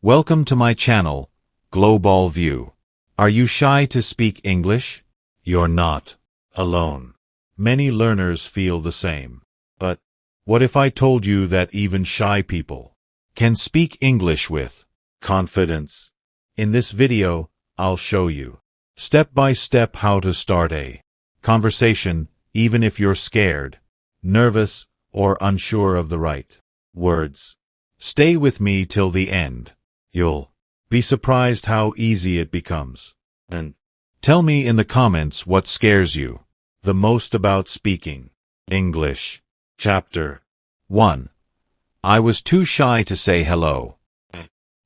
Welcome to my channel, Global View. Are you shy to speak English? You're not alone. Many learners feel the same. But what if I told you that even shy people can speak English with confidence? In this video, I'll show you step by step how to start a conversation even if you're scared, nervous, or unsure of the right words. Stay with me till the end. You'll be surprised how easy it becomes. And tell me in the comments what scares you the most about speaking English. Chapter 1. I was too shy to say hello.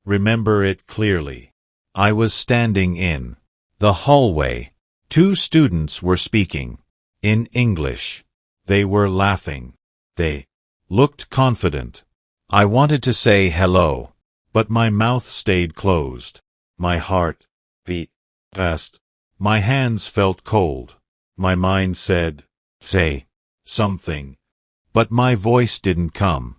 Remember it clearly. I was standing in the hallway. 2 students were speaking in English. They were laughing. They looked confident. I wanted to say hello, but my mouth stayed closed. My heart beat fast. My hands felt cold. My mind said, say something. But my voice didn't come.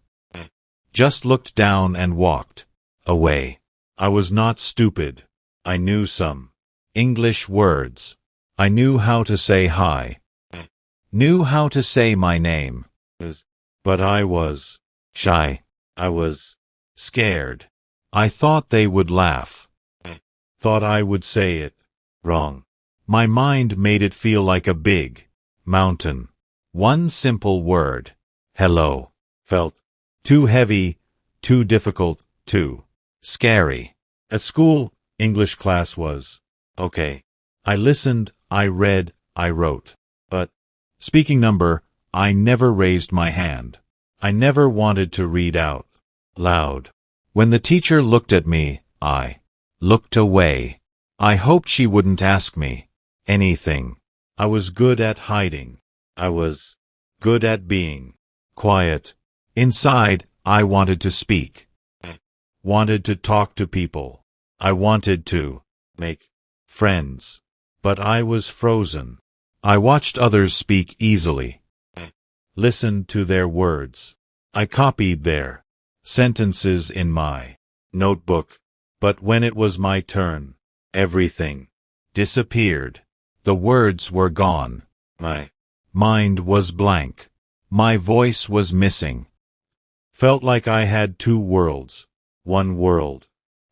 Just looked down and walked away. I was not stupid. I knew some English words. I knew how to say hi. Knew how to say my name. But I was shy. I was scared. I thought they would laugh. Thought I would say it wrong. My mind made it feel like a big mountain. One simple word, hello, felt too heavy, too difficult, too scary. At school, English class was okay. I listened, I read, I wrote. But speaking number, I never raised my hand. I never wanted to read out loud. When the teacher looked at me, I looked away. I hoped she wouldn't ask me anything. I was good at hiding. I was good at being quiet. Inside, I wanted to speak. Wanted to talk to people. I wanted to make friends. But I was frozen. I watched others speak easily. Listened to their words. I copied their sentences in my notebook. But when it was my turn, everything disappeared. The words were gone. My mind was blank. My voice was missing. Felt like I had 2 worlds. One world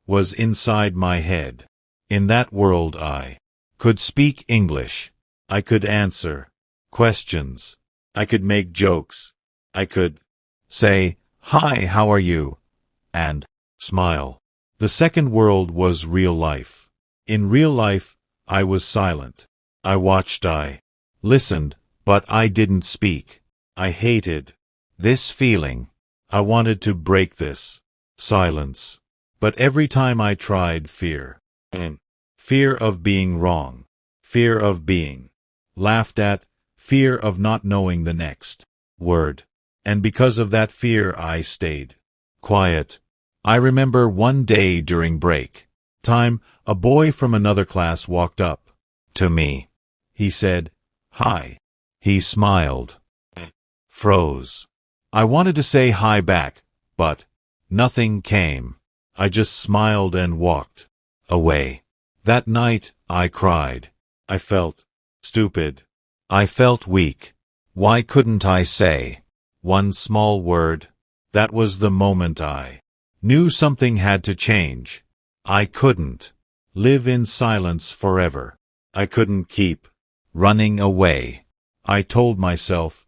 was inside my head. In that world I could speak English. I could answer questions. I could make jokes. I could say, "Hi, how are you?" and smile. The second world was real life. In real life, I was silent. I watched, I listened, but I didn't speak. I hated this feeling. I wanted to break this silence. But every time I tried, fear of being wrong, fear of being laughed at, fear of not knowing the next word. And because of that fear, I stayed quiet. I remember one day during break time, a boy from another class walked up to me. He said, "Hi." He smiled. Froze. I wanted to say hi back, but nothing came. I just smiled and walked away. That night, I cried. I felt stupid. I felt weak. Why couldn't I say one small word? That was the moment I knew something had to change. I couldn't live in silence forever. I couldn't keep running away. I told myself,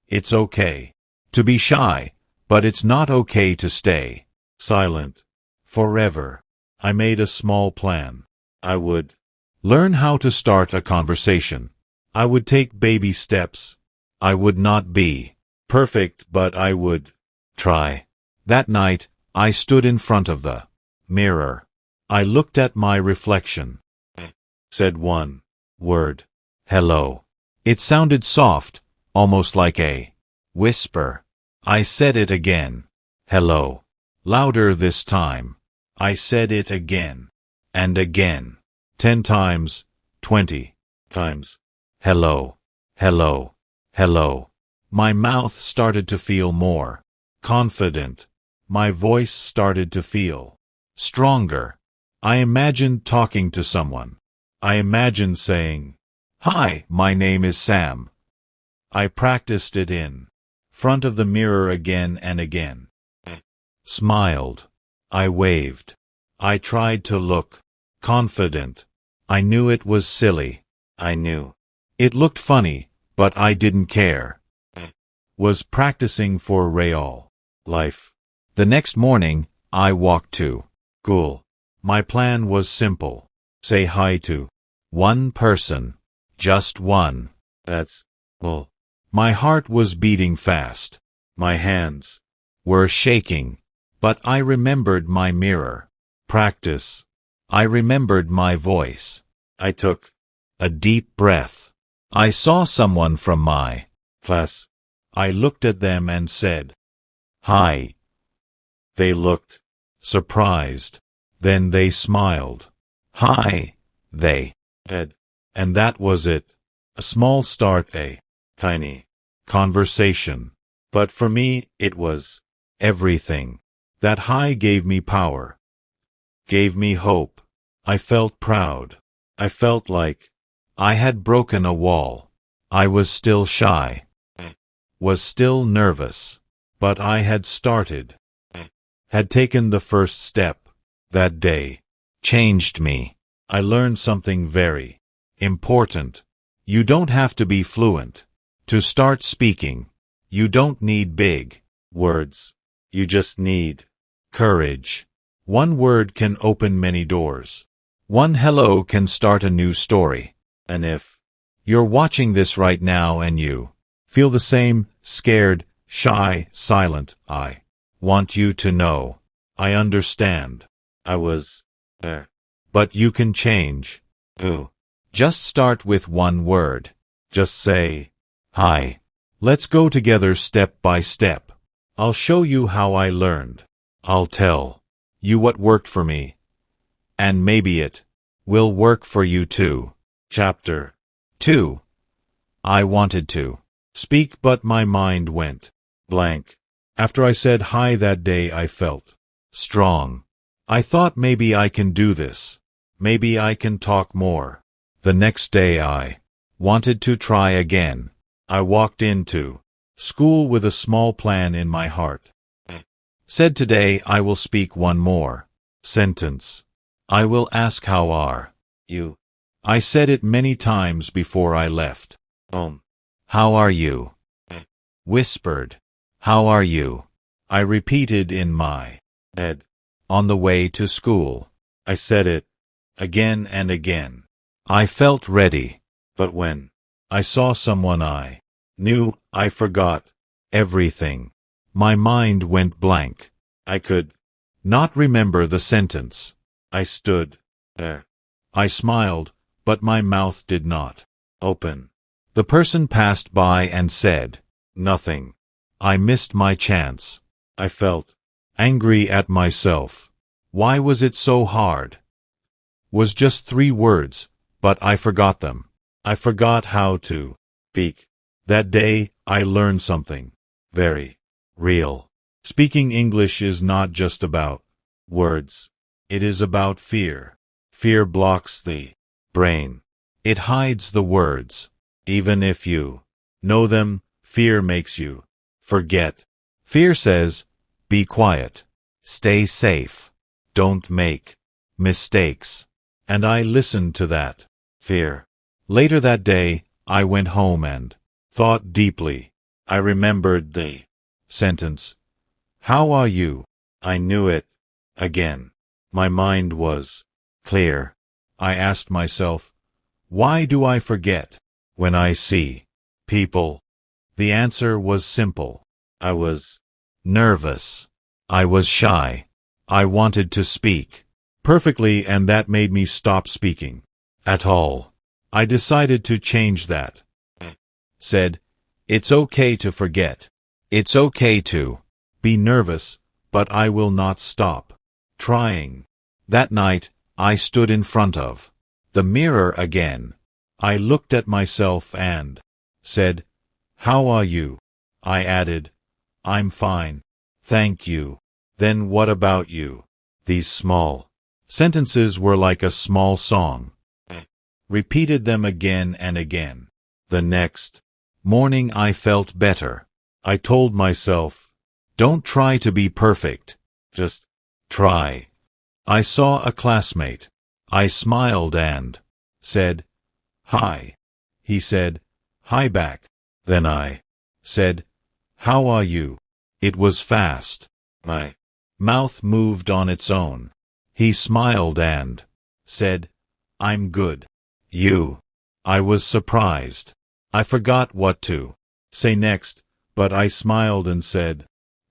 it's okay to be shy, but it's not okay to stay silent forever. I made a small plan. I would learn how to start a conversation. I would take baby steps. I would not be perfect, but I would try. That night, I stood in front of the mirror. I looked at my reflection. Said one word. Hello. It sounded soft, almost like a whisper. I said it again. Hello. Louder this time. I said it again. And again. 10 times, 20 times. Hello. Hello. Hello. My mouth started to feel more confident. My voice started to feel stronger. I imagined talking to someone. I imagined saying, "Hi, my name is Sam." I practiced it in front of the mirror again and again. Smiled. I waved. I tried to look confident. I knew it was silly. I knew it looked funny, but I didn't care. Was practicing for real life. The next morning, I walked to school. My plan was simple. Say hi to one person. Just one. That's all. My heart was beating fast. My hands were shaking. But I remembered my mirror. Practice. I remembered my voice. I took a deep breath. I saw someone from my class. I looked at them and said, "Hi." They looked surprised. Then they smiled. "Hi," they said. And that was it. A small start, a tiny conversation. But for me, it was everything. That hi gave me power, gave me hope. I felt proud. I felt like I had broken a wall. I was still shy, was still nervous, but I had started, had taken the first step. That day changed me. I learned something very important. You don't have to be fluent to start speaking. You don't need big words. You just need courage. One word can open many doors. One hello can start a new story. And if you're watching this right now and you feel the same, scared, shy, silent, I want you to know I understand. I was there. But you can change. Ooh. Just start with one word. Just say, "Hi." Let's go together step by step. I'll show you how I learned. I'll tell you what worked for me. And maybe it will work for you too. Chapter 2. I wanted to speak, but my mind went blank. After I said hi that day, I felt strong. I thought maybe I can do this. Maybe I can talk more. The next day I wanted to try again. I walked into school with a small plan in my heart. Said today I will speak one more sentence. I will ask how are you. I said it many times before I left home. How are you? Whispered. How are you? I repeated in my head. On the way to school, I said it again and again. I felt ready. But when I saw someone I knew, I forgot everything. My mind went blank. I could not remember the sentence. I stood there. I smiled, but my mouth did not open. The person passed by and said nothing. I missed my chance. I felt angry at myself. Why was it so hard? Was just 3 words, but I forgot them. I forgot how to speak. That day, I learned something very real. Speaking English is not just about words. It is about fear. Fear blocks the brain. It hides the words. Even if you know them, fear makes you forget. Fear says, be quiet. Stay safe. Don't make mistakes. And I listened to that fear. Later that day, I went home and thought deeply. I remembered the sentence. How are you? I knew it again. My mind was clear. I asked myself, why do I forget when I see people? The answer was simple. I was nervous. I was shy. I wanted to speak perfectly, and that made me stop speaking at all. I decided to change that. Said, it's okay to forget. It's okay to be nervous, but I will not stop trying. That night, I stood in front of the mirror again. I looked at myself and said, how are you? I added, I'm fine. Thank you. Then what about you? These small sentences were like a small song. Repeated them again and again. The next morning I felt better. I told myself, don't try to be perfect. Just try. I saw a classmate. I smiled and said, hi. He said, hi back. Then I said, how are you? It was fast. My mouth moved on its own. He smiled and said, I'm good. You. I was surprised. I forgot what to say next, but I smiled and said,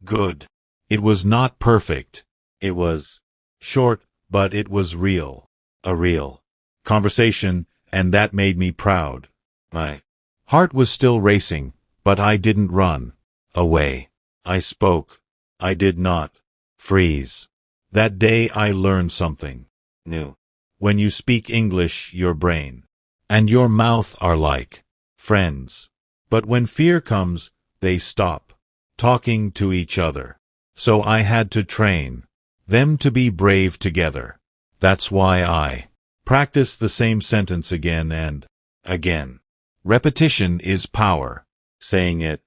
good. It was not perfect. It was short, but it was real. A real conversation, and that made me proud. My heart was still racing, but I didn't run away. I spoke. I did not freeze. That day I learned something new. When you speak English, your brain and your mouth are like friends. But when fear comes, they stop talking to each other. So I had to train them to be brave together. That's why I practice the same sentence again and again. Repetition is power. Saying it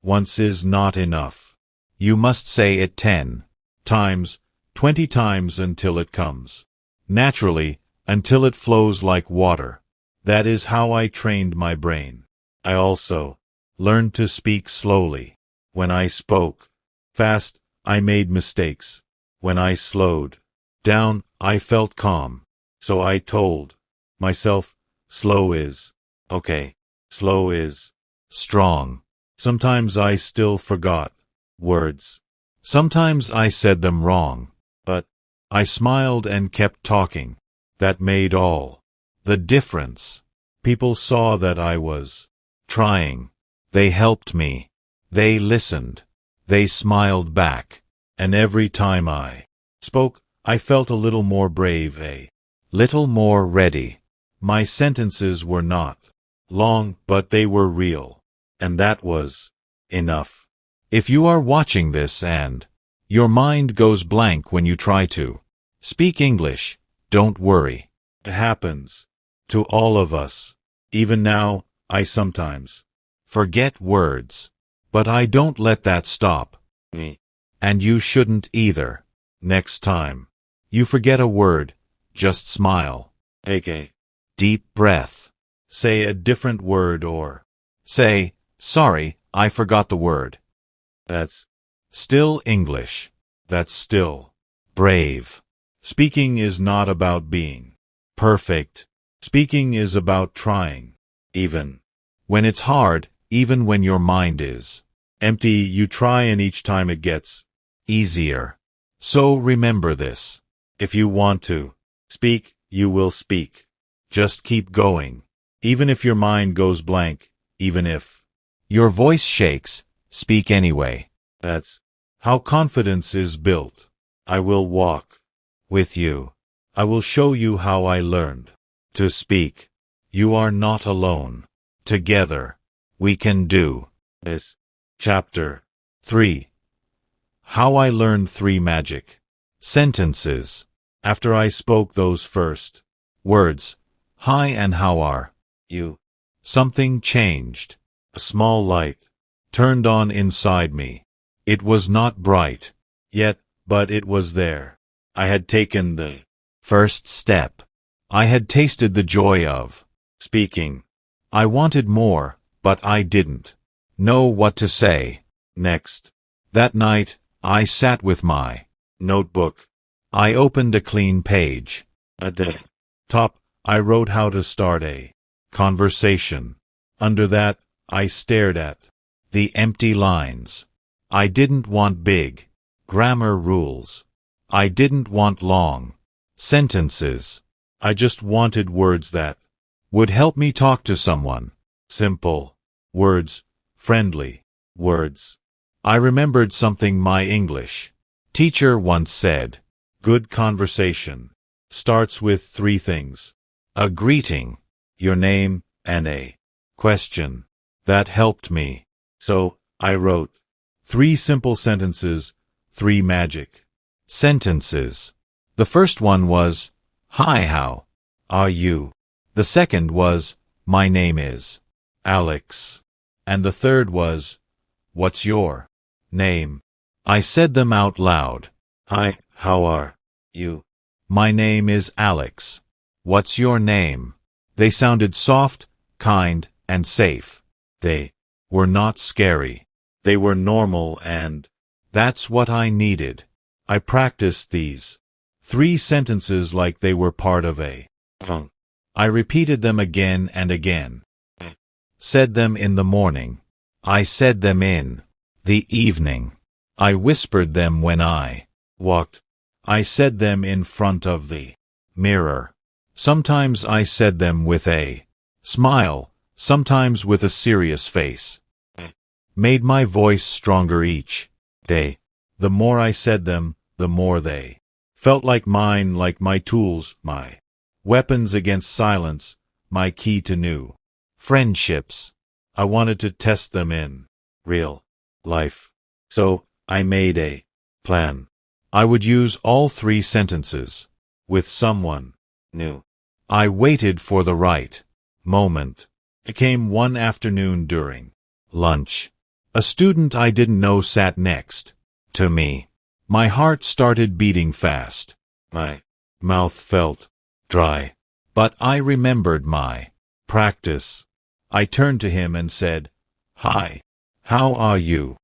once is not enough. You must say it 10 times, 20 times until it comes naturally, until it flows like water. That is how I trained my brain. I also learned to speak slowly. When I spoke fast, I made mistakes. When I slowed down, I felt calm. So I told myself, slow is okay. Slow is strong. Sometimes I still forgot words. Sometimes I said them wrong. But I smiled and kept talking. That made all the difference. People saw that I was trying. They helped me. They listened. They smiled back. And every time I spoke, I felt a little more brave, a little more ready. My sentences were not long, but they were real. And that was enough. If you are watching this and your mind goes blank when you try to speak English, don't worry. It happens to all of us. Even now, I sometimes forget words. But I don't let that stop me. And you shouldn't either. Next time you forget a word, just smile. Take a deep breath. Say a different word or say, sorry, I forgot the word. That's still English. That's still brave. Speaking is not about being perfect. Speaking is about trying. Even when it's hard, even when your mind is empty, you try, and each time it gets easier. So remember this. If you want to speak, you will speak. Just keep going. Even if your mind goes blank, even if your voice shakes, speak anyway. That's how confidence is built. I will walk with you. I will show you how I learned to speak. You are not alone. Together, we can do this. Chapter 3. How I learned 3 magic sentences. After I spoke those first words, hi and how are you, something changed. A small light turned on inside me. It was not bright yet, but it was there. I had taken the first step. I had tasted the joy of speaking. I wanted more, but I didn't know what to say next. That night, I sat with my notebook. I opened a clean page. At the top, I wrote how to start a conversation. Under that, I stared at the empty lines. I didn't want big grammar rules. I didn't want long sentences. I just wanted words that would help me talk to someone. Simple words, friendly words. I remembered something my English teacher once said. Good conversation starts with 3 things. A greeting, your name, and a question. That helped me. So, I wrote 3 simple sentences, 3 magic sentences. The first one was, "Hi, how are you?" The second was, "My name is Alex." And the third was, "What's your name?" I said them out loud. "Hi, how are you?" "My name is Alex." "What's your name?" They sounded soft, kind, and safe. They were not scary. They were normal, and that's what I needed. I practiced these 3 sentences like they were part of a song. I repeated them again and again. Said them in the morning. I said them in the evening. I whispered them when I walked. I said them in front of the mirror. Sometimes I said them with a smile, sometimes with a serious face. Made my voice stronger each day. The more I said them, the more they felt like mine, like my tools, my weapons against silence, my key to new friendships. I wanted to test them in real life. So I made a plan. I would use all 3 sentences with someone new. I waited for the right moment. It came one afternoon during lunch. A student I didn't know sat next to me. My heart started beating fast. My mouth felt dry. But I remembered my practice. I turned to him and said, "Hi, how are you?"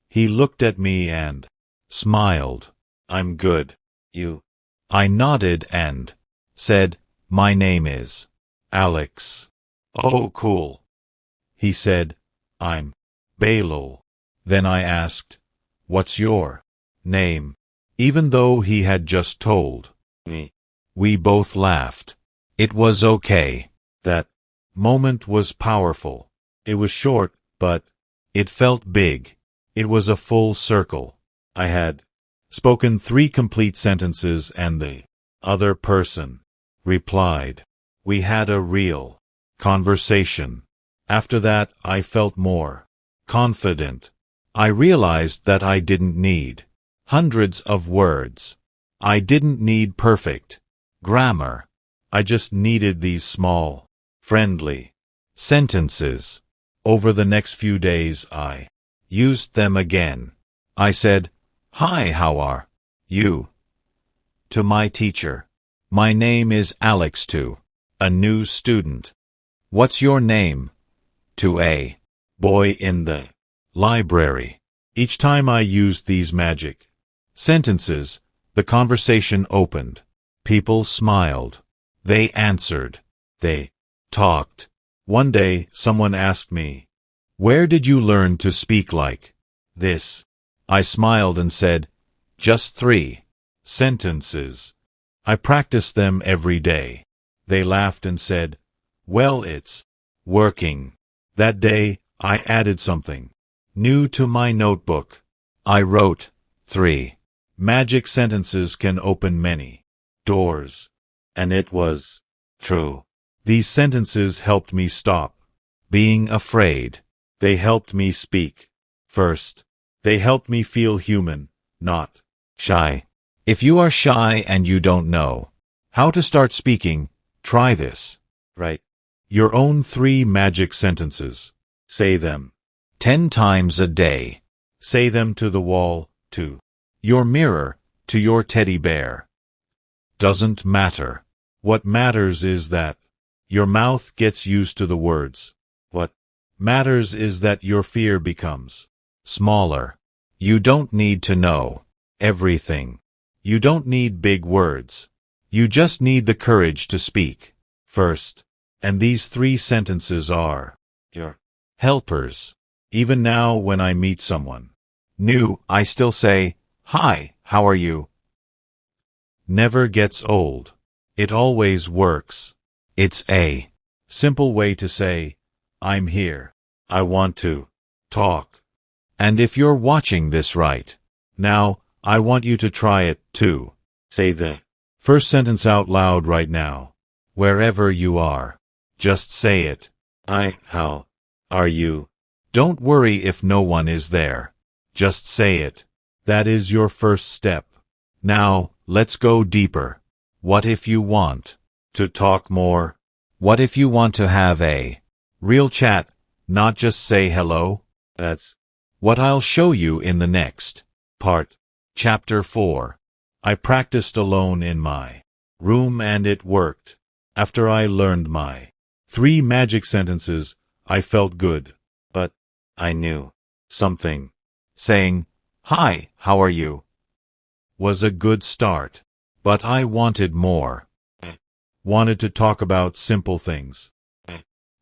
He looked at me and smiled. "I'm good. You?" I nodded and said, "My name is Alex." "Oh, cool." He said, "I'm Bailul." Then I asked, "What's your name?" Even though he had just told me. We both laughed. It was okay. That moment was powerful. It was short, but it felt big. It was a full circle. I had spoken 3 complete sentences and the other person replied. We had a real conversation. After that, I felt more confident. I realized that I didn't need hundreds of words. I didn't need perfect grammar. I just needed these small, friendly sentences. Over the next few days, I used them again. I said, "Hi, how are you?" to my teacher. "My name is Alex," to a new student. "What's your name?" to a boy in the library. Each time I used these magic sentences, the conversation opened. People smiled. They answered. They talked. One day, someone asked me, "Where did you learn to speak like this?" I smiled and said, "Just 3 sentences. I practiced them every day." They laughed and said, "Well, it's working." That day, I added something new to my notebook. I wrote, 3 magic sentences can open many doors. And it was true. These sentences helped me stop being afraid. They helped me speak first. They helped me feel human, not shy. If you are shy and you don't know how to start speaking, try this. Write your own 3 magic sentences. Say them 10 times a day. Say them to the wall, to your mirror, to your teddy bear. Doesn't matter. What matters is that your mouth gets used to the words. What matters is that your fear becomes smaller. You don't need to know everything. You don't need big words. You just need the courage to speak first. And these 3 sentences are your helpers. Even now when I meet someone new, I still say, "Hi, how are you?" Never gets old. It always works. It's a simple way to say, "I'm here. I want to talk." And if you're watching this right now, I want you to try it too. Say the first sentence out loud right now. Wherever you are. Just say it. "Hi, how are you?" Don't worry if no one is there. Just say it. That is your first step. Now, let's go deeper. What if you want to talk more? What if you want to have a real chat, not just say hello? That's what I'll show you in the next part. Chapter 4. I practiced alone in my room and it worked. After I learned my 3 magic sentences, I felt good. But I knew something. Saying, "Hi, how are you?" was a good start. But I wanted more. Wanted to talk about simple things.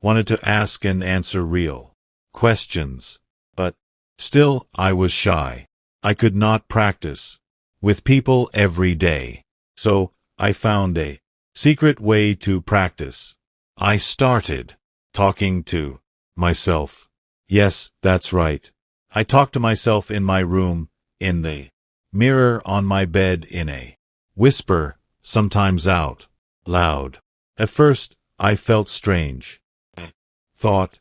Wanted to ask and answer real questions. But still, I was shy. I could not practice with people every day. So I found a secret way to practice. I started talking to myself. Yes, that's right. I talked to myself in my room, in the mirror on my bed, in a whisper, sometimes out loud. At first, I felt strange. Thought,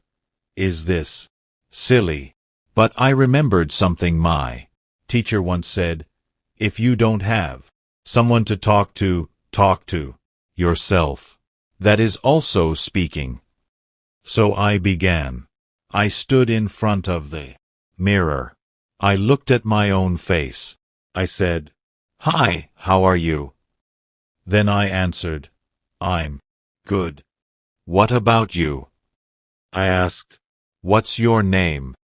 is this silly? But I remembered something my teacher once said. If you don't have someone to talk to yourself. That is also speaking. So I began. I stood in front of the mirror. I looked at my own face. I said, "Hi, how are you?" Then I answered, "I'm good. What about you?" I asked, "What's your name?"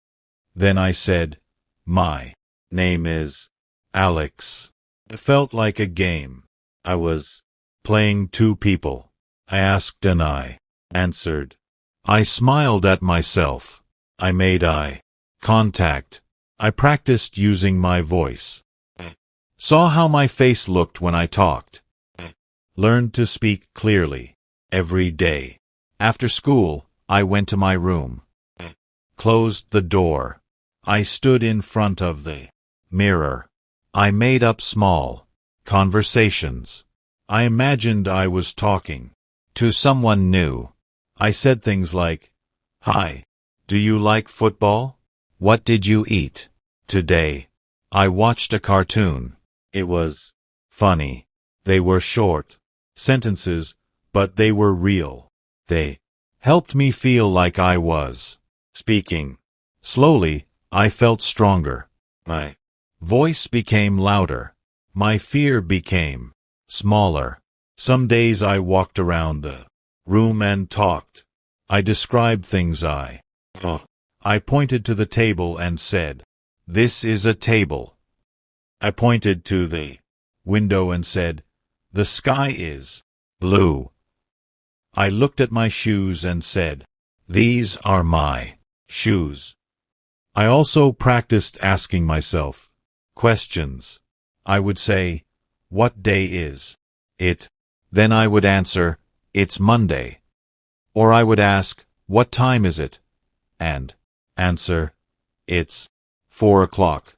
Then I said, "My name is Alex." It felt like a game. I was playing 2 people. I asked and I answered. I smiled at myself. I made eye contact. I practiced using my voice. Saw how my face looked when I talked. Learned to speak clearly every day. After school, I went to my room. Closed the door. I stood in front of the mirror. I made up small conversations. I imagined I was talking to someone new. I said things like, "Hi, do you like football? What did you eat today?" I watched a cartoon. It was funny. They were short sentences, but they were real. They helped me feel like I was speaking. Slowly, I felt stronger. My voice became louder. My fear became smaller. Some days I walked around the room and talked. I described things I saw. I pointed to the table and said, "This is a table." I pointed to the window and said, "The sky is blue." I looked at my shoes and said, "These are my shoes." I also practiced asking myself questions. I would say, "What day is it?" Then I would answer, "It's Monday." Or I would ask, "What time is it?" and answer, "It's 4 o'clock."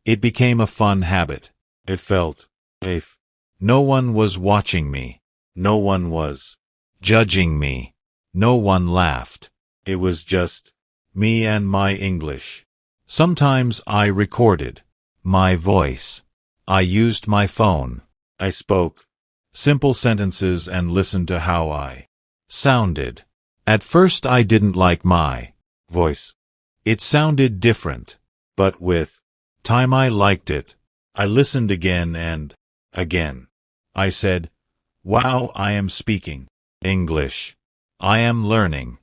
It became a fun habit. It felt safe. No one was watching me. No one was judging me. No one laughed. It was just me and my English. Sometimes I recorded my voice. I used my phone. I spoke simple sentences and listened to how I sounded. At first I didn't like my voice. It sounded different. But with time I liked it. I listened again and again. I said, "Wow, I am speaking English. I am learning."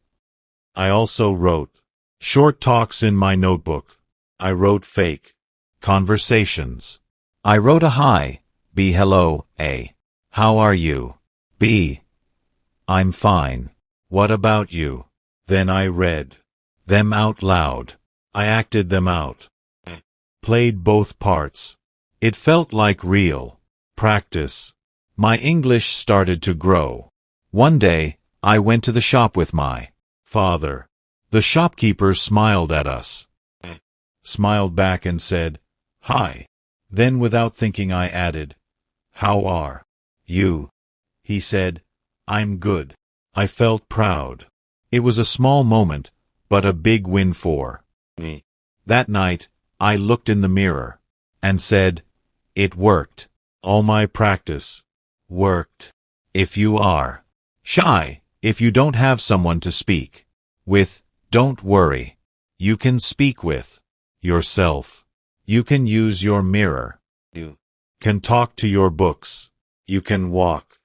I also wrote short talks in my notebook. I wrote fake conversations. I wrote a hi, B, hello, A, how are you? B, I'm fine. What about you? Then I read them out loud. I acted them out. Played both parts. It felt like real practice. My English started to grow. One day, I went to the shop with my father. The shopkeeper smiled at us. Smiled back and said, "Hi." Then without thinking I added, "How are you?" He said, "I'm good." I felt proud. It was a small moment, but a big win for me. That night, I looked in the mirror and said, "It worked." All my practice worked. If you are shy, if you don't have someone to speak with, don't worry. You can speak with yourself. You can use your mirror. You can talk to your books. You can walk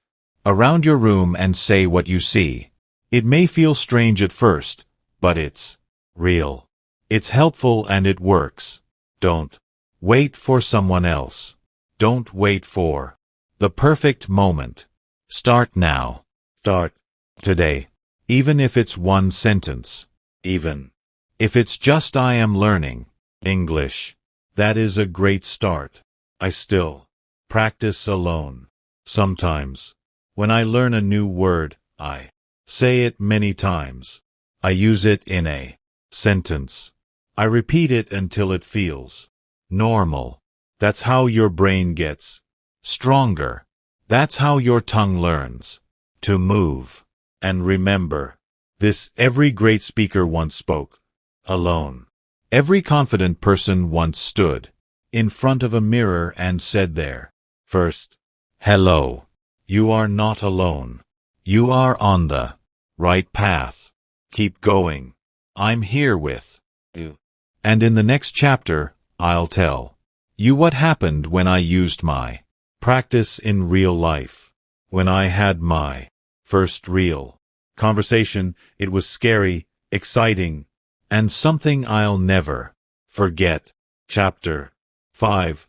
around your room and say what you see. It may feel strange at first, but it's real. It's helpful and it works. Don't wait for someone else. Don't wait for the perfect moment. Start now. Start today. Even if it's one sentence. Even if it's just I am learning English. That is a great start. I still practice alone. Sometimes, when I learn a new word, I say it many times. I use it in a sentence. I repeat it until it feels normal. That's how your brain gets stronger. That's how your tongue learns to move. And remember, this every great speaker once spoke alone. Every confident person once stood in front of a mirror and said there, first, hello. You are not alone. You are on the right path. Keep going. I'm here with you. And in the next chapter, I'll tell you what happened when I used my practice in real life. When I had my first real conversation, it was scary, exciting, and something I'll never forget. Chapter 5.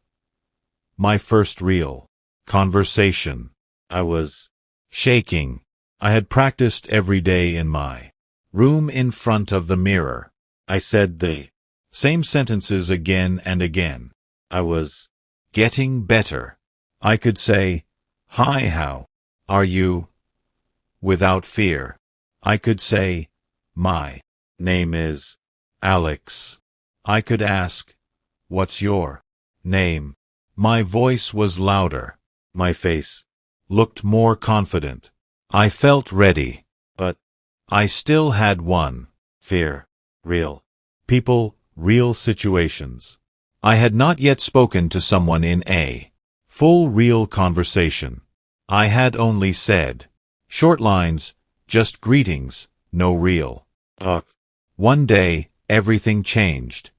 My first real conversation. I was shaking. I had practiced every day in my room in front of the mirror. I said the same sentences again and again. I was getting better. I could say, "Hi, how are you?" without fear. I could say, "My name is Alex." I could ask, "What's your name?" My voice was louder. My face looked more confident. I felt ready, but I still had one fear. Real people, real situations. I had not yet spoken to someone in a full real conversation. I had only said short lines, just greetings, no real talk. One day, everything changed.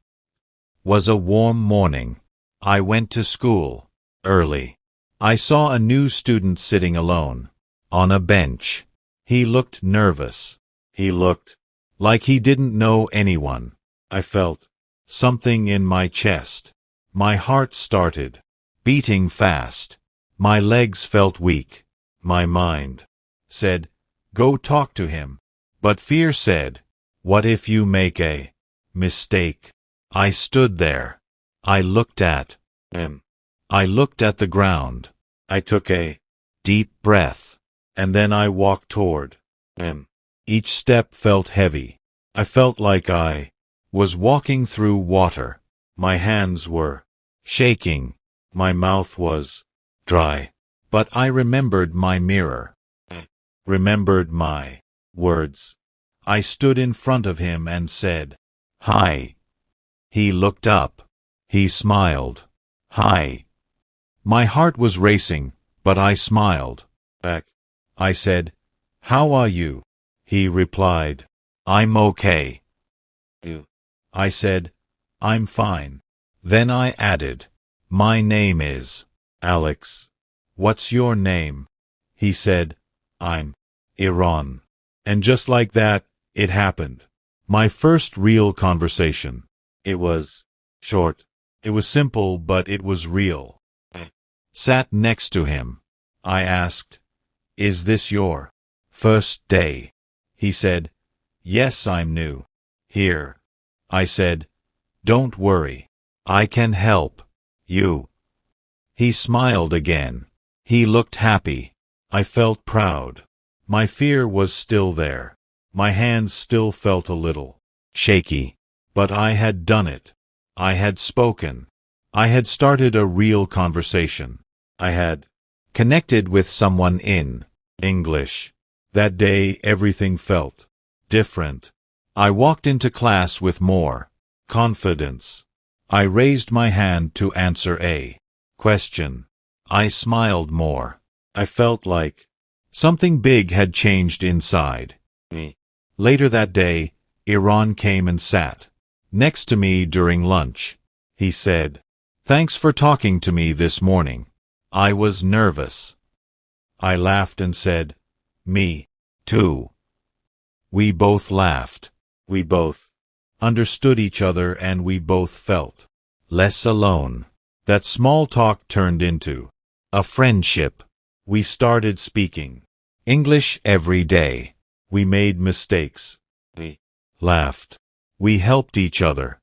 Was a warm morning. I went to school early. I saw a new student sitting alone on a bench. He looked nervous. He looked like he didn't know anyone. I felt something in my chest. My heart started beating fast. My legs felt weak. My mind said, "Go talk to him." But fear said, "What if you make a mistake?" I stood there. I looked at him. I looked at the ground. I took a deep breath, and then I walked toward him. Each step felt heavy. I felt like I was walking through water. My hands were shaking. My mouth was dry. But I remembered my mirror. I remembered my words. I stood in front of him and said, "Hi." He looked up. He smiled. "Hi." My heart was racing, but I smiled back. I said, "How are you?" He replied, "I'm okay." You? I said, "I'm fine." Then I added, "My name is Alex. What's your name?" He said, "I'm Iran." And just like that, it happened. My first real conversation. It was short. It was simple, but it was real. I sat next to him. I asked, "Is this your first day?" He said, "Yes, I'm new here." I said, "Don't worry. I can help you." He smiled again. He looked happy. I felt proud. My fear was still there. My hands still felt a little shaky. But I had done it. I had spoken. I had started a real conversation. I had connected with someone in English. That day everything felt different. I walked into class with more confidence. I raised my hand to answer a question. I smiled more. I felt like something big had changed inside me. Later that day, Iran came and sat next to me during lunch. He said, "Thanks for talking to me this morning. I was nervous." I laughed and said, "Me too." We both laughed. We both understood each other and we both felt less alone. That small talk turned into a friendship. We started speaking English every day. We made mistakes. We laughed. We helped each other.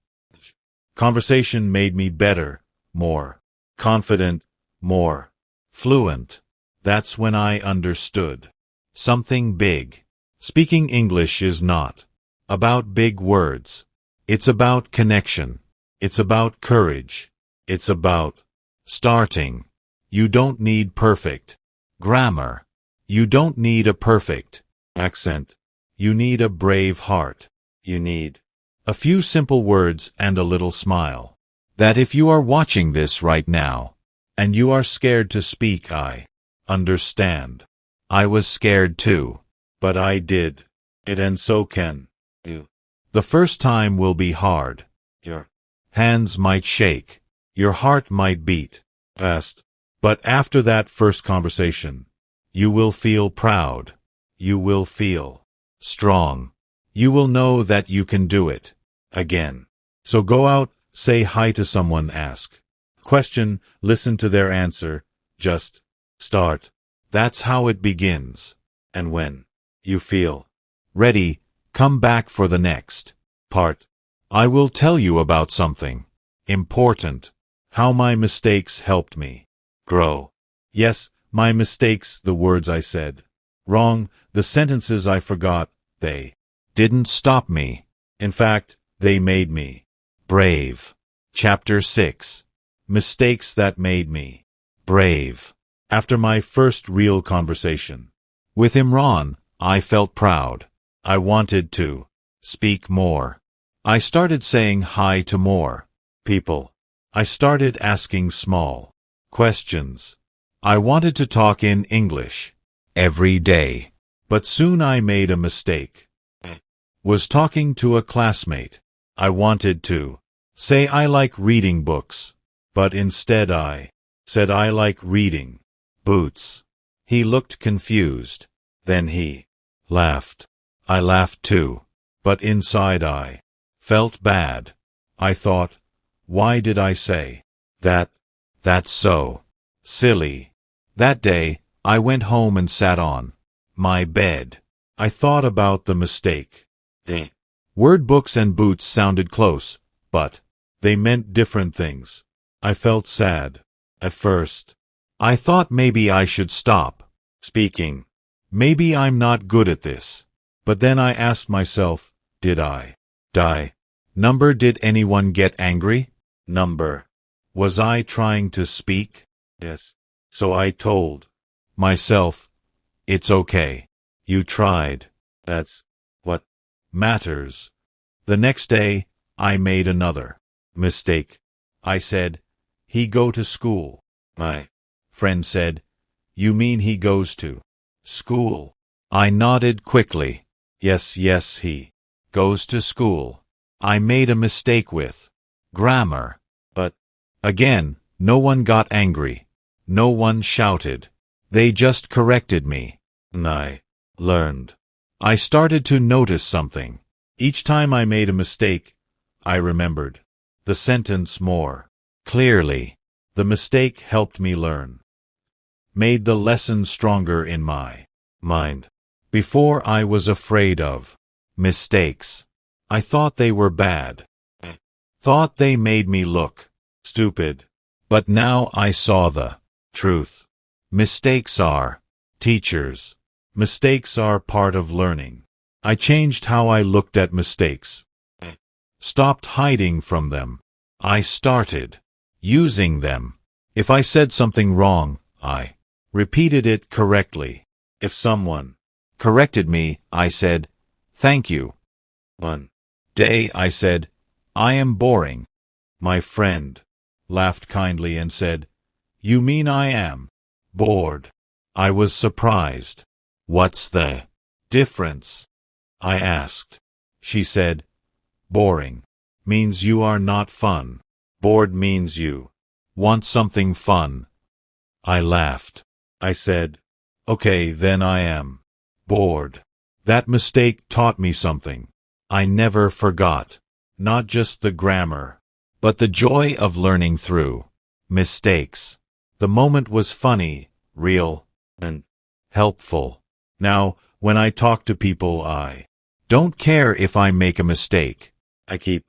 Conversation made me better, more confident, more fluent. That's when I understood something big. Speaking English is not about big words. It's about connection. It's about courage. It's about starting. You don't need perfect grammar. You don't need a perfect accent. You need a brave heart. You need a few simple words and a little smile. That if you are watching this right now, and you are scared to speak, I understand. I was scared too, but I did it, and so can you. The first time will be hard. Your hands might shake. Your heart might beat fast. But after that first conversation, you will feel proud. You will feel strong. You will know that you can do it again. So go out, say hi to someone, ask question, listen to their answer, just start. That's how it begins. And when you feel ready, come back for the next part. I will tell you about something important. How my mistakes helped me grow. Yes, my mistakes, the words I said wrong, the sentences I forgot, they didn't stop me. In fact, they made me brave. Chapter 6. Mistakes that made me brave. After my first real conversation with Imran, I felt proud. I wanted to speak more. I started saying hi to more people. I started asking small questions. I wanted to talk in English every day. But soon I made a mistake. Was talking to a classmate. I wanted to say I like reading books, but instead I said I like reading boots. He looked confused. Then he laughed. I laughed too, but inside I felt bad. I thought, why did I say that? That's so silly. That day, I went home and sat on my bed. I thought about the mistake. The word books and boots sounded close, but they meant different things. I felt sad. At first, I thought maybe I should stop speaking. Maybe I'm not good at this. But then I asked myself, did I die? Number, did anyone get angry? Number, was I trying to speak? Yes. So I told myself, it's okay. You tried. That's what matters. The next day, I made another mistake. I said, he go to school. My friend said, you mean he goes to school? I nodded quickly. Yes, he goes to school. I made a mistake with grammar. But again, no one got angry. No one shouted. They just corrected me. And I learned. I started to notice something. Each time I made a mistake, I remembered the sentence more clearly. The mistake helped me learn. Made the lesson stronger in my mind. Before, I was afraid of mistakes. I thought they were bad. Thought they made me look stupid. But now I saw the truth. Mistakes are teachers. Mistakes are part of learning. I changed how I looked at mistakes. Stopped hiding from them. I started using them. If I said something wrong, I repeated it correctly. If someone corrected me, I said, thank you. One day I said, I am boring. My friend laughed kindly and said, You mean I am bored? I was surprised. What's the difference? I asked. She said, boring means you are not fun. Bored means you want something fun. I laughed. I said, okay, then I am bored. That mistake taught me something I never forgot. Not just the grammar, but the joy of learning through mistakes. The moment was funny, real, and helpful. Now, when I talk to people, I don't care if I make a mistake. I keep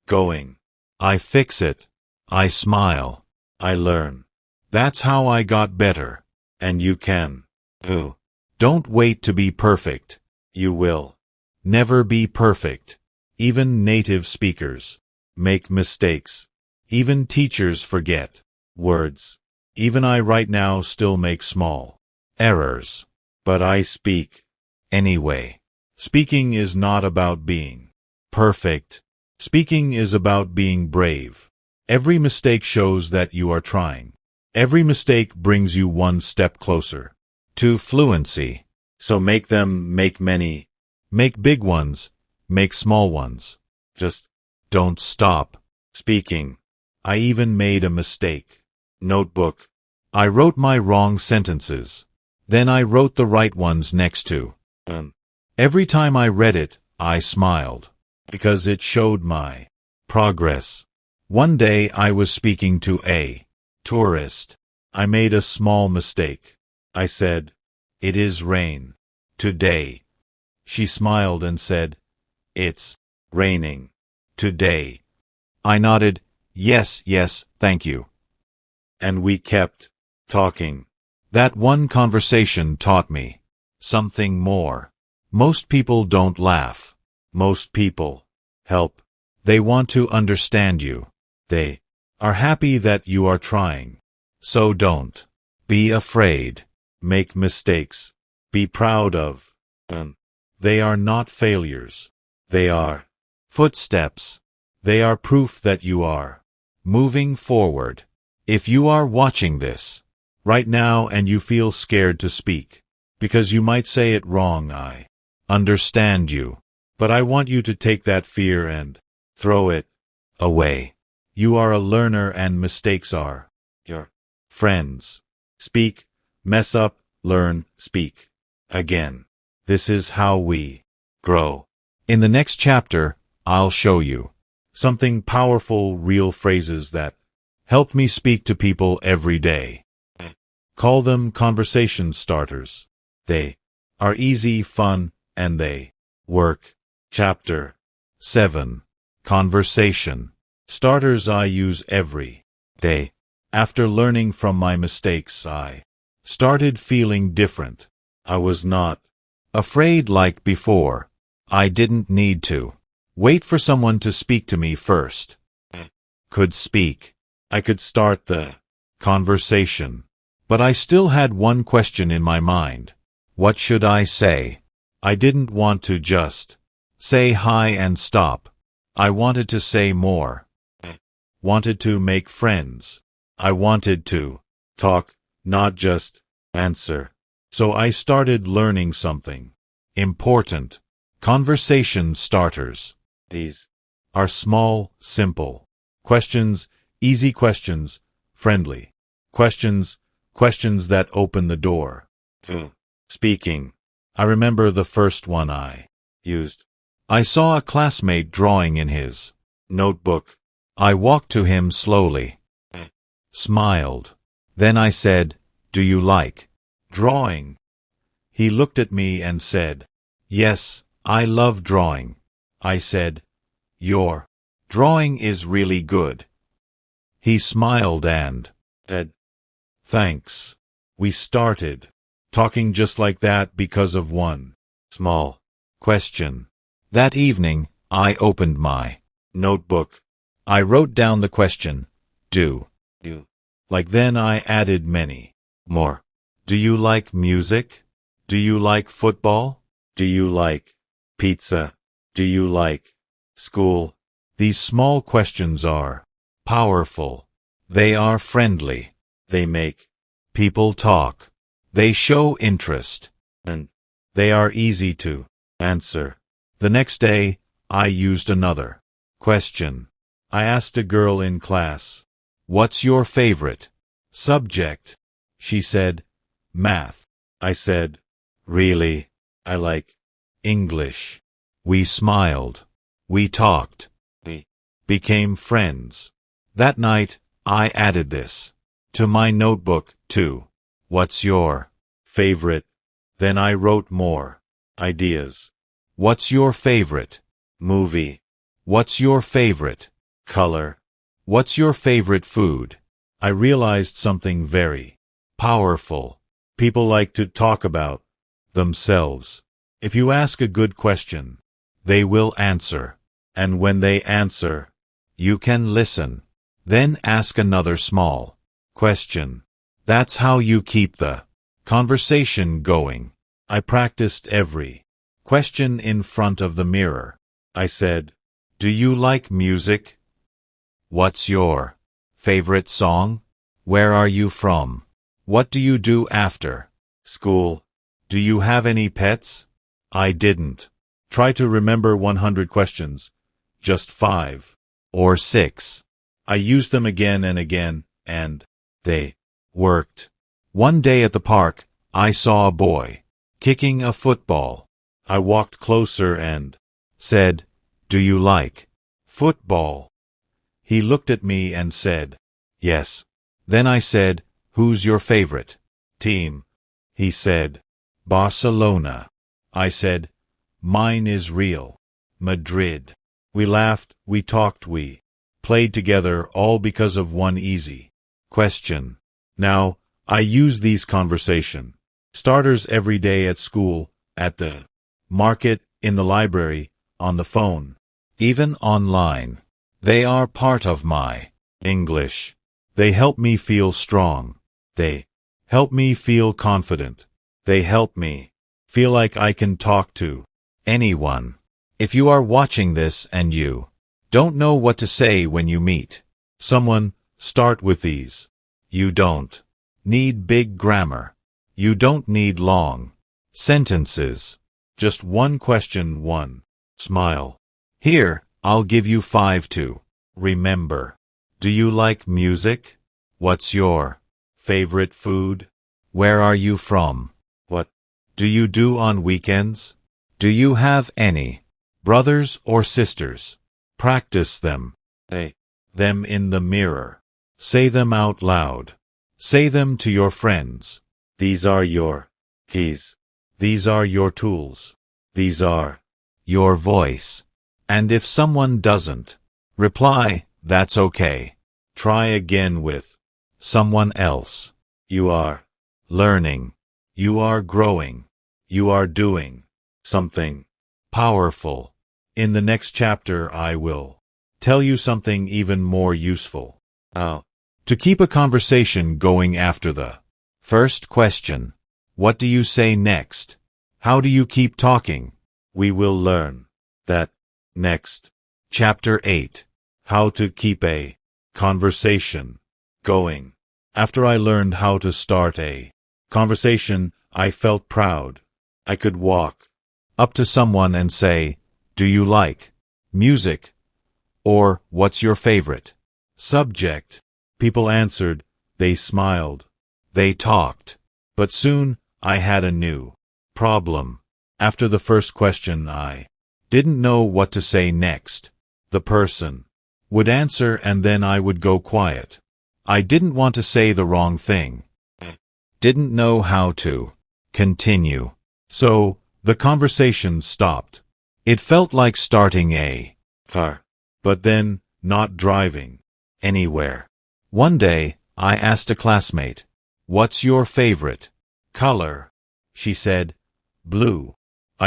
going. I fix it. I smile. I learn. That's how I got better. And you can, too. Don't wait to be perfect. You will never be perfect. Even native speakers make mistakes. Even teachers forget words. Even I right now still make small errors. But I speak anyway. Speaking is not about being perfect. Speaking is about being brave. Every mistake shows that you are trying. Every mistake brings you one step closer to fluency. So make them, make many. Make big ones, make small ones. Just don't stop speaking. I even made a mistake. Notebook. I wrote my wrong sentences. Then I wrote the right ones next to. Every time I read it, I smiled, because it showed my progress. One day I was speaking to a tourist. I made a small mistake. I said, "It is rain today." She smiled and said, "It's raining today." I nodded, "Yes, yes, thank you." And we kept talking. That one conversation taught me something more. Most people don't laugh. Most people help. They want to understand you. They are happy that you are trying. So don't be afraid. Make mistakes. Be proud of them. They are not failures. They are footsteps. They are proof that you are moving forward. If you are watching this right now and you feel scared to speak, because you might say it wrong, I understand you. But I want you to take that fear and throw it away. You are a learner and mistakes are your friends. Speak, mess up, learn, speak again. This is how we grow. In the next chapter, I'll show you something powerful, real phrases that help me speak to people every day. Call them conversation starters. They are easy, fun, and they work. Chapter 7. Conversation starters I use every day. After learning from my mistakes, I started feeling different. I was not afraid like before. I didn't need to wait for someone to speak to me first. I could speak. I could start the conversation. But I still had one question in my mind. What should I say? I didn't want to just say hi and stop. I wanted to say more. I wanted to make friends. I wanted to talk, not just answer. So I started learning something important. Conversation starters. These are small, simple questions, easy questions, friendly questions, questions that open the door to speaking. I remember the first one I used. I saw a classmate drawing in his notebook. I walked to him slowly. I smiled. Then I said, "Do you like drawing?" He looked at me and said, "Yes, I love drawing." I said, "Your drawing is really good." He smiled and said, "Thanks." We started talking just like that because of one small question. That evening, I opened my notebook. I wrote down the question, "Do you like?" Then I added many more. Do you like music? Do you like football? Do you like pizza? Do you like school? These small questions are powerful. They are friendly. They make people talk. They show interest. And they are easy to answer. The next day, I used another question. I asked a girl in class, "What's your favorite subject?" She said, "Math." I said, "Really? I like English." We smiled. We talked. We became friends. That night, I added this to my notebook, too. "What's your favorite?" Then I wrote more ideas. "What's your favorite movie? What's your favorite color? What's your favorite food?" I realized something very powerful. People like to talk about themselves. If you ask a good question, they will answer. And when they answer, you can listen. Then ask another small question. That's how you keep the conversation going. I practiced every question in front of the mirror. I said, "Do you like music? What's your favorite song? Where are you from? What do you do after school? Do you have any pets?" I didn't try to remember 100 questions, just 5 or 6. I used them again and again, and they worked. One day at the park, I saw a boy kicking a football. I walked closer and said, "Do you like football?" He looked at me and said, "Yes." Then I said, "Who's your favorite team?" He said, "Barcelona." I said, "Mine is Real Madrid." We laughed, we talked, we played together, all because of one easy question. Now, I use these conversation starters every day at school, at the market, in the library, on the phone, even online. They are part of my English. They help me feel strong. They help me feel confident. They help me feel like I can talk to anyone. If you are watching this and you don't know what to say when you meet someone, start with these. You don't need big grammar. You don't need long sentences. Just one question, one smile. Here, I'll give you 5 to remember. Do you like music? What's your favorite food? Where are you from? What do you do on weekends? Do you have any brothers or sisters? Practice them. Say them in the mirror. Say them out loud. Say them to your friends. These are your keys. These are your tools. These are your voice. And if someone doesn't reply, that's okay. Try again with someone else. You are learning. You are growing. You are doing something powerful. In the next chapter, I will tell you something even more useful. How to keep a conversation going after the first question. What do you say next? How do you keep talking? We will learn that next. Chapter 8. How to keep a conversation going. After I learned how to start a conversation, I felt proud. I could walk up to someone and say, "Do you like music?" Or, "What's your favorite subject?" People answered, they smiled, they talked. But soon, I had a new problem. After the first question, I didn't know what to say next. The person would answer and then I would go quiet. I didn't want to say the wrong thing. Didn't know how to continue. So, the conversation stopped. It felt like starting a car, but then not driving anywhere. One day, I asked a classmate, "What's your favorite color?" She said, "Blue."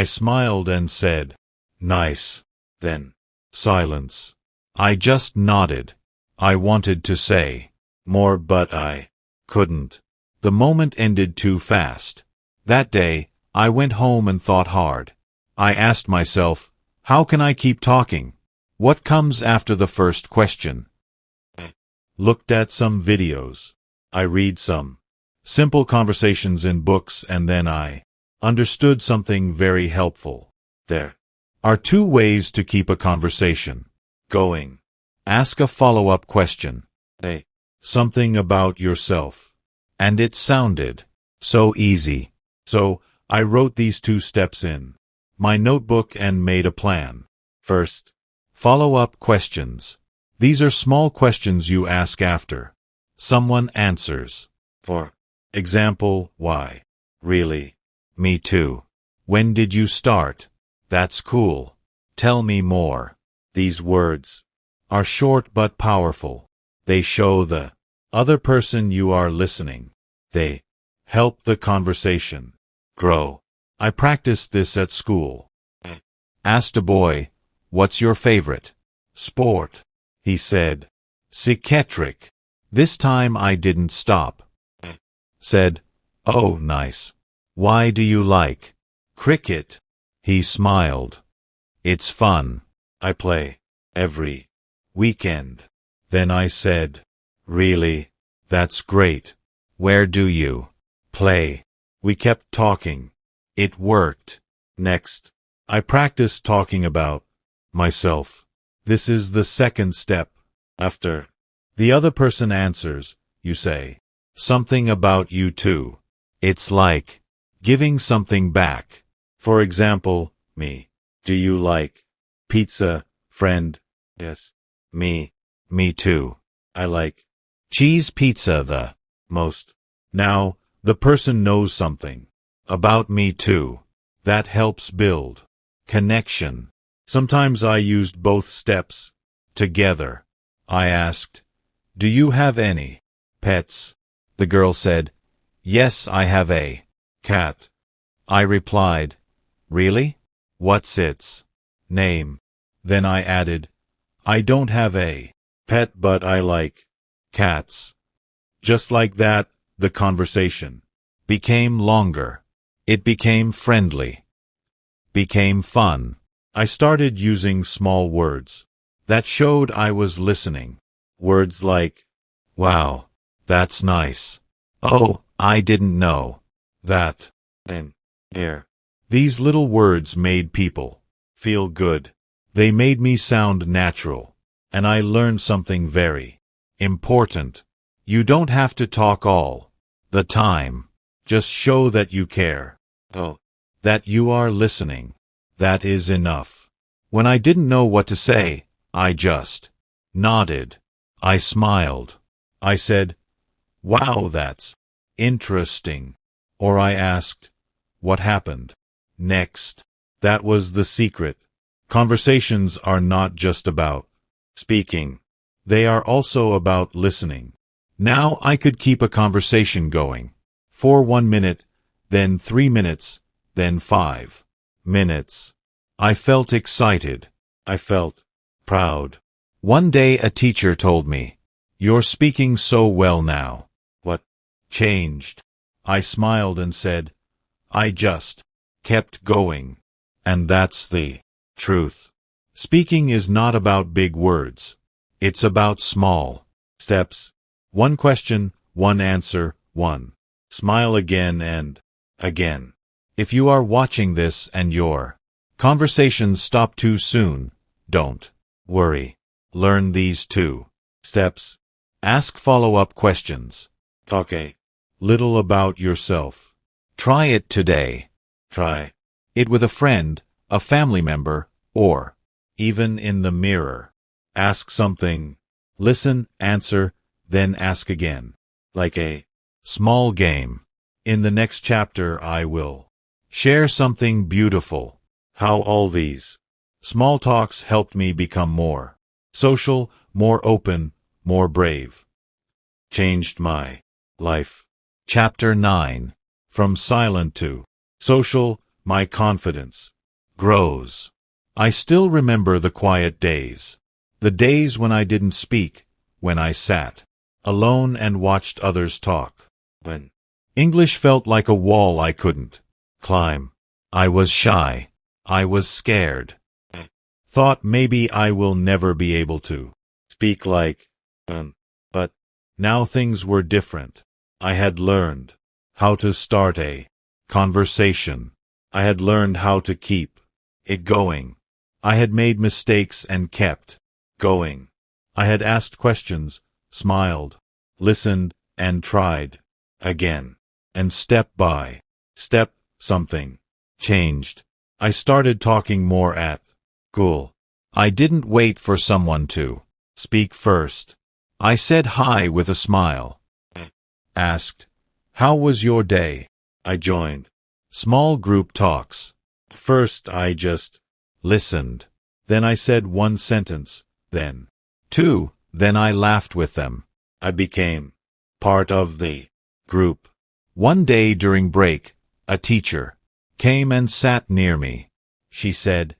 I smiled and said, "Nice." Then, silence. I just nodded. I wanted to say more, but I couldn't. The moment ended too fast. That day, I went home and thought hard. I asked myself, how can I keep talking? What comes after the first question? I looked at some videos. I read some simple conversations in books and then I understood something very helpful. There are two ways to keep a conversation going. Ask a follow-up question. Say something about yourself. And it sounded so easy. So I wrote these 2 steps in my notebook and made a plan. First, follow-up questions. These are small questions you ask after someone answers. For example, why? Really? Me too. When did you start? That's cool. Tell me more. These words are short but powerful. They show the other person you are listening. They help the conversation grow. I practiced this at school. I asked a boy, "What's your favorite sport?" He said, "Psychiatric." This time I didn't stop. I said, "Oh, nice. Why do you like cricket?" He smiled. "It's fun. I play every weekend." Then I said, "Really? That's great. Where do you play?" We kept talking. It worked. Next, I practiced talking about myself. This is the second step. After the other person answers, you say something about you too. It's like giving something back. For example, me. Do you like pizza, friend? Yes. Me. Me too. I like cheese pizza the most. Now, the person knows something about me too. That helps build connection. Sometimes I used both steps together. I asked, "Do you have any pets?" The girl said, "Yes, I have a cat." I replied, "Really? What's its name?" Then I added, "I don't have a pet, but I like cats." Just like that, the conversation became longer. It became friendly, became fun. I started using small words that showed I was listening. Words like, "Wow, that's nice. Oh, I didn't know that." And here. These little words made people feel good. They made me sound natural. And I learned something very important. You don't have to talk all the time. Just show that you care. Oh, that you are listening. That is enough. When I didn't know what to say, I just nodded. I smiled. I said, "Wow, that's interesting." Or I asked, "What happened next?" That was the secret. Conversations are not just about speaking. They are also about listening. Now I could keep a conversation going for 1 minute, then 3 minutes, then 5 minutes. I felt excited. I felt proud. One day a teacher told me, "You're speaking so well now." What changed? I smiled and said, "I just kept going." And that's the truth. Speaking is not about big words. It's about small steps. One question, one answer, one smile again and again. If you are watching this and your conversations stop too soon, don't worry. Learn these 2 steps. Ask follow-up questions. Talk a little about yourself. Try it today. Try it with a friend, a family member, or even in the mirror. Ask something. Listen, answer, then ask again. Like a small game. In the next chapter I will share something beautiful. How all these small talks helped me become more social, more open, more brave. Changed my life. Chapter 9. From silent to social, my confidence grows. I still remember the quiet days. The days when I didn't speak, when I sat alone and watched others talk. When English felt like a wall I couldn't climb. I was shy. I was scared. I thought maybe I will never be able to speak like, but now things were different. I had learned how to start a conversation. I had learned how to keep it going. I had made mistakes and kept going. I had asked questions, smiled, listened, and tried again. And step by step, something changed. I started talking more at school. I didn't wait for someone to speak first. I said hi with a smile. Asked, "How was your day?" I joined small group talks. First I just listened. Then I said one sentence, then two, then I laughed with them. I became part of the group. One day during break, a teacher came and sat near me. She said,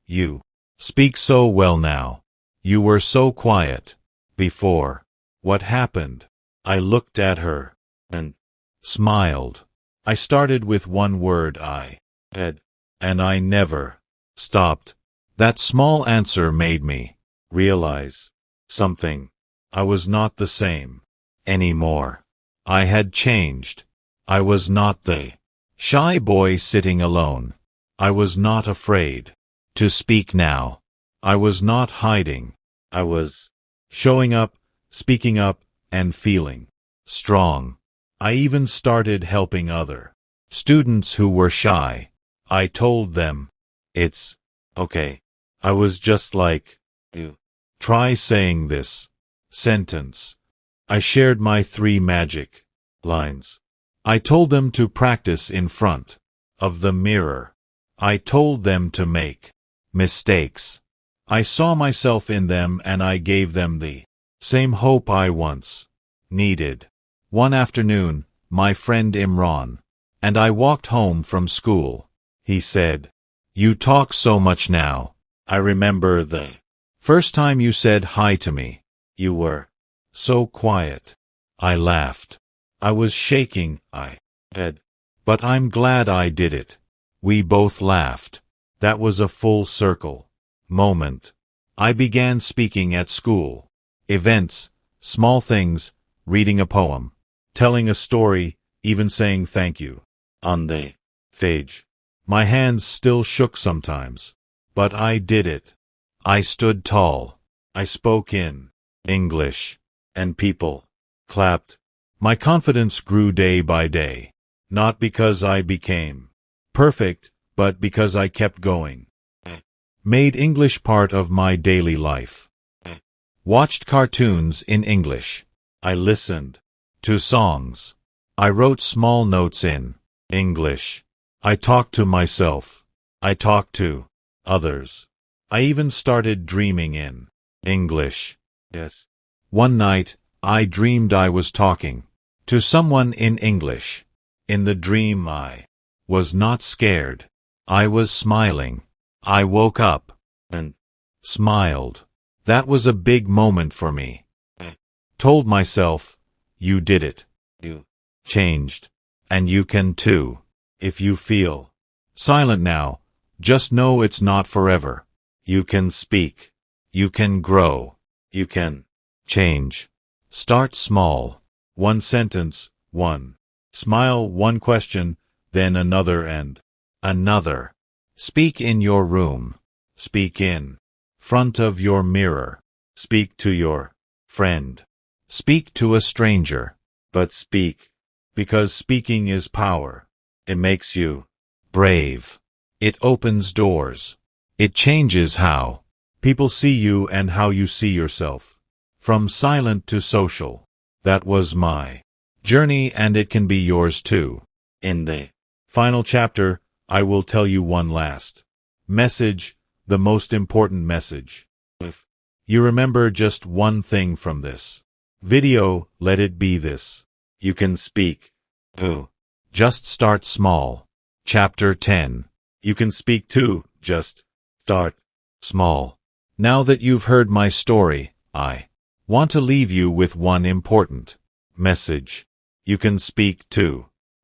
"You speak so well now. You were so quiet before. What happened?" I looked at her and smiled. I started with one word I had, and I never stopped. That small answer made me realize something. I was not the same anymore. I had changed. I was not the shy boy sitting alone. I was not afraid to speak now. I was not hiding. I was showing up, speaking up, and feeling strong. I even started helping other students who were shy. I told them, "It's okay. I was just like you. Try saying this sentence." I shared my 3 magic lines. I told them to practice in front of the mirror. I told them to make mistakes. I saw myself in them and I gave them the same hope I once needed. One afternoon, my friend Imran and I walked home from school. He said, "You talk so much now. I remember the first time you said hi to me. You were so quiet." I laughed. I was shaking, I said, "But I'm glad I did it." We both laughed. That was a full circle moment. I began speaking at school. Events, small things, reading a poem, telling a story, even saying thank you on the stage. My hands still shook sometimes, but I did it. I stood tall. I spoke in English, and people clapped. My confidence grew day by day, not because I became perfect, but because I kept going. Made English part of my daily life. Watched cartoons in English. I listened to songs. I wrote small notes in English. I talked to myself. I talked to others. I even started dreaming in English. Yes. One night, I dreamed I was talking to someone in English. In the dream I was not scared. I was smiling. I woke up and smiled. That was a big moment for me. Told myself, "You did it. You changed. And you can too. If you feel silent now, just know it's not forever. You can speak. You can grow. You can change." Start small. One sentence, one smile, one question, then another and another. Speak in your room. Speak in front of your mirror. Speak to your friend. Speak to a stranger. But speak, because speaking is power. It makes you brave. It opens doors. It changes how people see you and how you see yourself. From silent to social. That was my journey, and it can be yours too. In the final chapter, I will tell you one last message, the most important message. If you remember just one thing from this video, let it be this. You can speak. Too. Just start small. Chapter 10. You can speak too. Just start small. Now that you've heard my story, I want to leave you with one important message. You can speak too.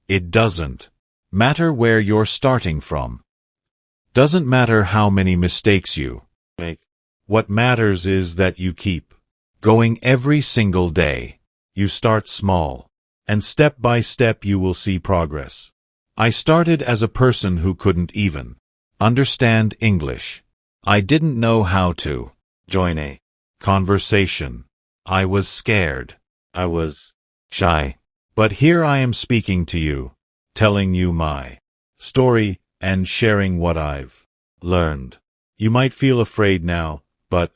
It doesn't matter where you're starting from. Doesn't matter how many mistakes you make. What matters is that you keep going every single day. You start small. and step by step you will see progress. I started as a person who couldn't even understand English. I didn't know how to join a conversation. I was scared. I was shy. But here I am speaking to you, telling you my story and sharing what I've learned. You might feel afraid now, but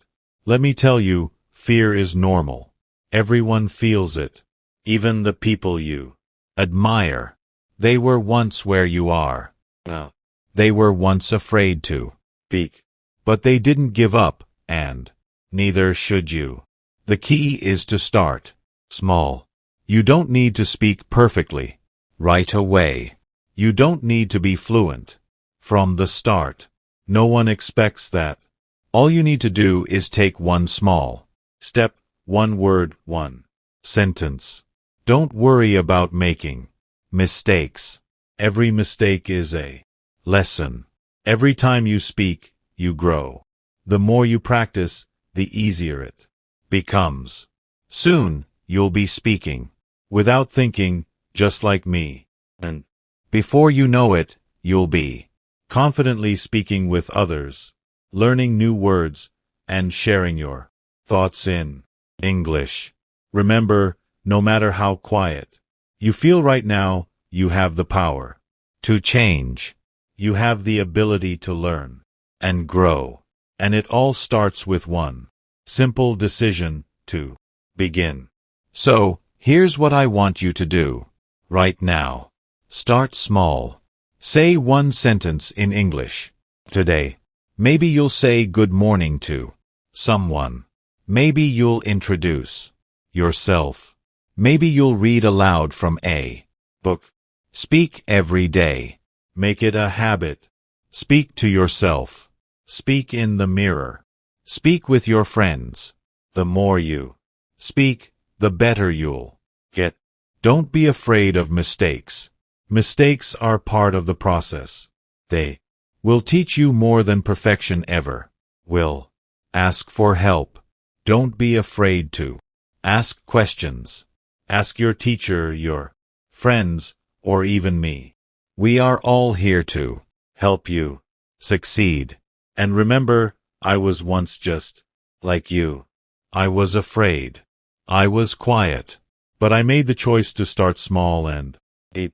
let me tell you, fear is normal. Everyone feels it. Even the people you admire. They were once where you are. Now, they were once afraid to speak. But they didn't give up, and neither should you. The key is to start small. You don't need to speak perfectly right away. You don't need to be fluent from the start. No one expects that. All you need to do is take one small step, one word, one sentence. Don't worry about making mistakes. Every mistake is a lesson. Every time you speak, you grow. The more you practice, the easier it becomes. Soon, you'll be speaking without thinking, just like me. And before you know it, you'll be confidently speaking with others, learning new words, and sharing your thoughts in English. Remember, no matter how quiet you feel right now, you have the power to change. You have the ability to learn and grow. And it all starts with one simple decision to begin. So, here's what I want you to do right now. Start small. Say one sentence in English today. Maybe you'll say good morning to someone. Maybe you'll introduce yourself. Maybe you'll read aloud from a book. Speak every day. Make it a habit. Speak to yourself. Speak in the mirror. Speak with your friends. The more you speak, the better you'll get. Don't be afraid of mistakes. Mistakes are part of the process. They will teach you more than perfection ever will. Ask for help. Don't be afraid to ask questions. Ask your teacher, your friends, or even me. We are all here to help you succeed. And remember, I was once just like you. I was afraid. I was quiet. But I made the choice to start small and keep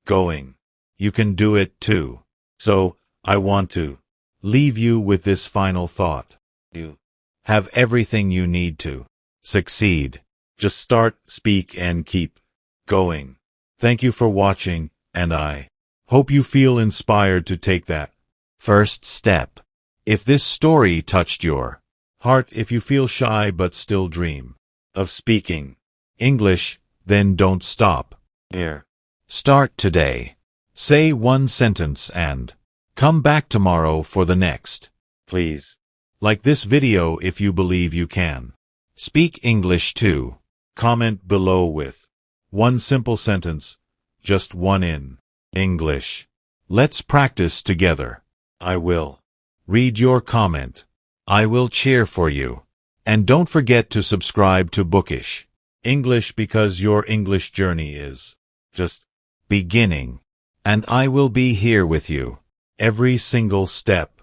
going. You can do it too. So, I want to leave you with this final thought. You have everything you need to succeed. Just start, speak, and keep going. Thank you for watching, and I hope you feel inspired to take that first step. If this story touched your heart, if you feel shy but still dream of speaking English, then don't stop here. Start today. Say one sentence and come back tomorrow for the next. Please like this video if you believe you can speak English too. Comment below with one simple sentence, just one in English. Let's practice together. I will read your comment. I will cheer for you. And don't forget to subscribe to Bookish English, because your English journey is just beginning. And I will be here with you every single step.